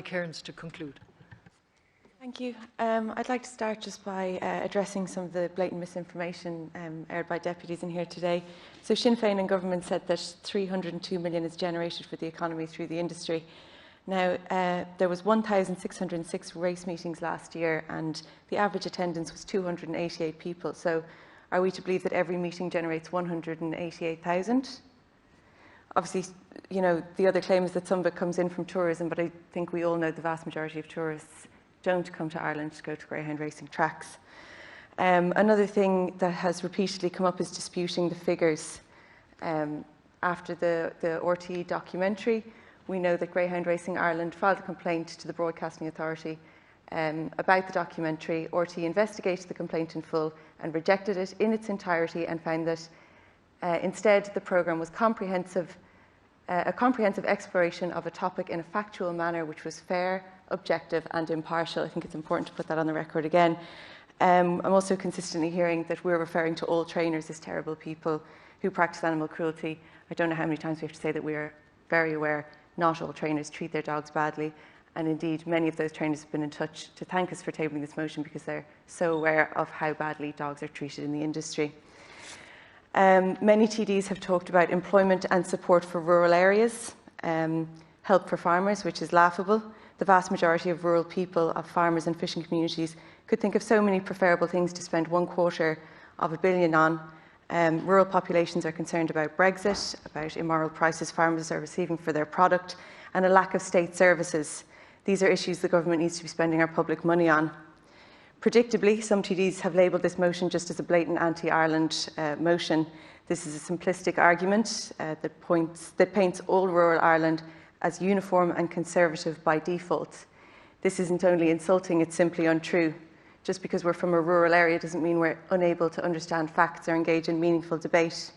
Cairns to conclude. Thank you. I'd like to start just by addressing some of the blatant misinformation aired by deputies in here today. So Sinn Féin and government said that 302 million is generated for the economy through the industry. Now, there was 1,606 race meetings last year and the average attendance was 288 people. So are we to believe that every meeting generates 188,000? Obviously, you know, the other claim is that some of it comes in from tourism, but I think we all know the vast majority of tourists don't come to Ireland to go to greyhound racing tracks. Another thing that has repeatedly come up is disputing the figures. After the RTE documentary, we know that Greyhound Racing Ireland filed a complaint to the Broadcasting Authority about the documentary. RTE investigated the complaint in full and rejected it in its entirety and found that instead the programme was a comprehensive exploration of a topic in a factual manner which was fair, objective and impartial. I think it's important to put that on the record again. I'm also consistently hearing that we're referring to all trainers as terrible people who practice animal cruelty. I don't know how many times we have to say that we are very aware not all trainers treat their dogs badly, and indeed many of those trainers have been in touch to thank us for tabling this motion because they're so aware of how badly dogs are treated in the industry. Many TDs have talked about employment and support for rural areas, help for farmers, which is laughable. The vast majority of rural people, of farmers and fishing communities, could think of so many preferable things to spend $250 million on. Rural populations are concerned about Brexit, about immoral prices farmers are receiving for their product, and a lack of state services. These are issues the government needs to be spending our public money on. Predictably, some TDs have labelled this motion just as a blatant anti-Ireland motion. This is a simplistic argument that paints all rural Ireland as uniform and conservative by default. This isn't only insulting, it's simply untrue. Just because we're from a rural area doesn't mean we're unable to understand facts or engage in meaningful debate.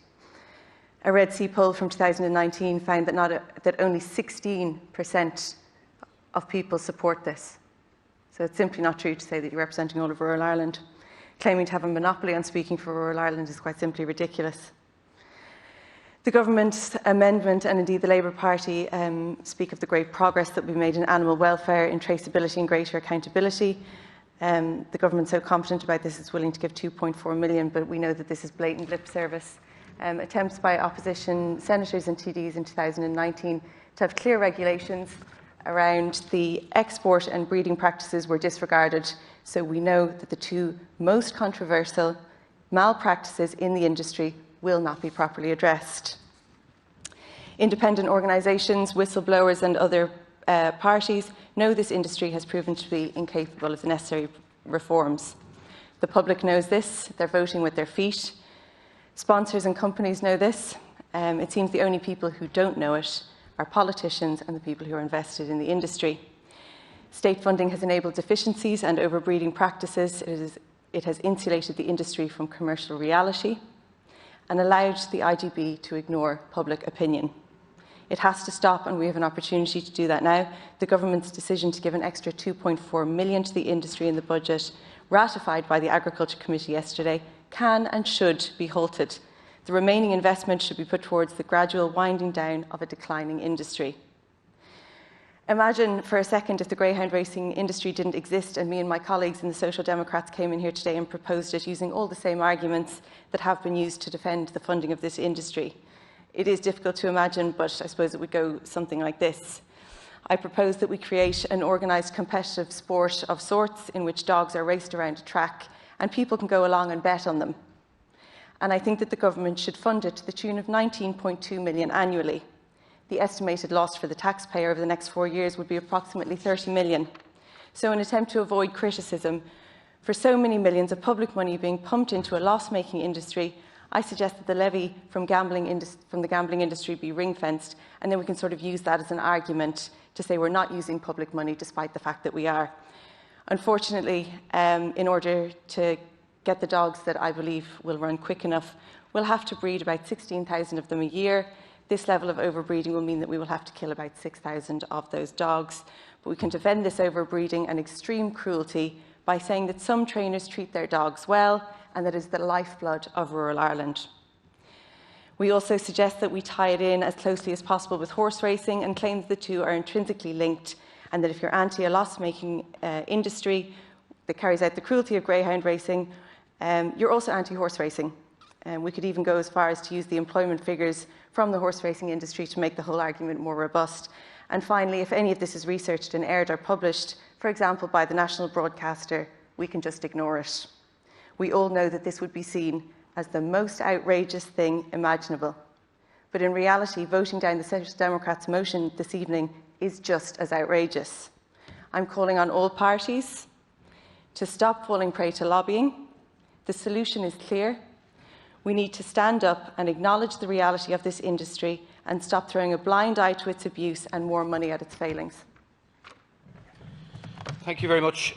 A Red C poll from 2019 found that only 16% of people support this. So it's simply not true to say that you're representing all of rural Ireland. Claiming to have a monopoly on speaking for rural Ireland is quite simply ridiculous. The government's amendment and indeed the Labour Party speak of the great progress that we've made in animal welfare, in traceability and greater accountability. The government's so confident about this it's willing to give 2.4 million, but we know that this is blatant lip service. Attempts by opposition senators and TDs in 2019 to have clear regulations around the export and breeding practices were disregarded. So we know that the two most controversial malpractices in the industry will not be properly addressed. Independent organisations, whistleblowers and other parties know this industry has proven to be incapable of the necessary reforms. The public knows this, they're voting with their feet. Sponsors and companies know this. It seems the only people who don't know it are politicians and the people who are invested in the industry. State funding has enabled deficiencies and overbreeding practices. It has insulated the industry from commercial reality and allowed the IGB to ignore public opinion. It has to stop, and we have an opportunity to do that now. The government's decision to give an extra 2.4 million to the industry in the budget, ratified by the Agriculture Committee yesterday, can and should be halted. The remaining investment should be put towards the gradual winding down of a declining industry. Imagine for a second if the greyhound racing industry didn't exist and me and my colleagues in the Social Democrats came in here today and proposed it using all the same arguments that have been used to defend the funding of this industry. It is difficult to imagine, but I suppose it would go something like this. I propose that we create an organised competitive sport of sorts in which dogs are raced around a track and people can go along and bet on them. And I think that the government should fund it to the tune of 19.2 million annually. The estimated loss for the taxpayer over the next 4 years would be approximately 30 million. So in an attempt to avoid criticism for so many millions of public money being pumped into a loss-making industry, I suggest that the levy from the gambling industry be ring-fenced, and then we can sort of use that as an argument to say we're not using public money despite the fact that we are. Unfortunately, in order to get the dogs that I believe will run quick enough, we'll have to breed about 16,000 of them a year. This level of overbreeding will mean that we will have to kill about 6,000 of those dogs. But we can defend this overbreeding and extreme cruelty by saying that some trainers treat their dogs well and that is the lifeblood of rural Ireland. We also suggest that we tie it in as closely as possible with horse racing and claim that the two are intrinsically linked and that if you're anti a loss-making industry that carries out the cruelty of greyhound racing, you're also anti-horse racing. We could even go as far as to use the employment figures from the horse racing industry to make the whole argument more robust. And finally, if any of this is researched and aired or published, for example, by the national broadcaster, we can just ignore it. We all know that this would be seen as the most outrageous thing imaginable. But in reality, voting down the Social Democrats' motion this evening is just as outrageous. I'm calling on all parties to stop falling prey to lobbying. The solution is clear. We need to stand up and acknowledge the reality of this industry and stop throwing a blind eye to its abuse and more money at its failings. Thank you very much,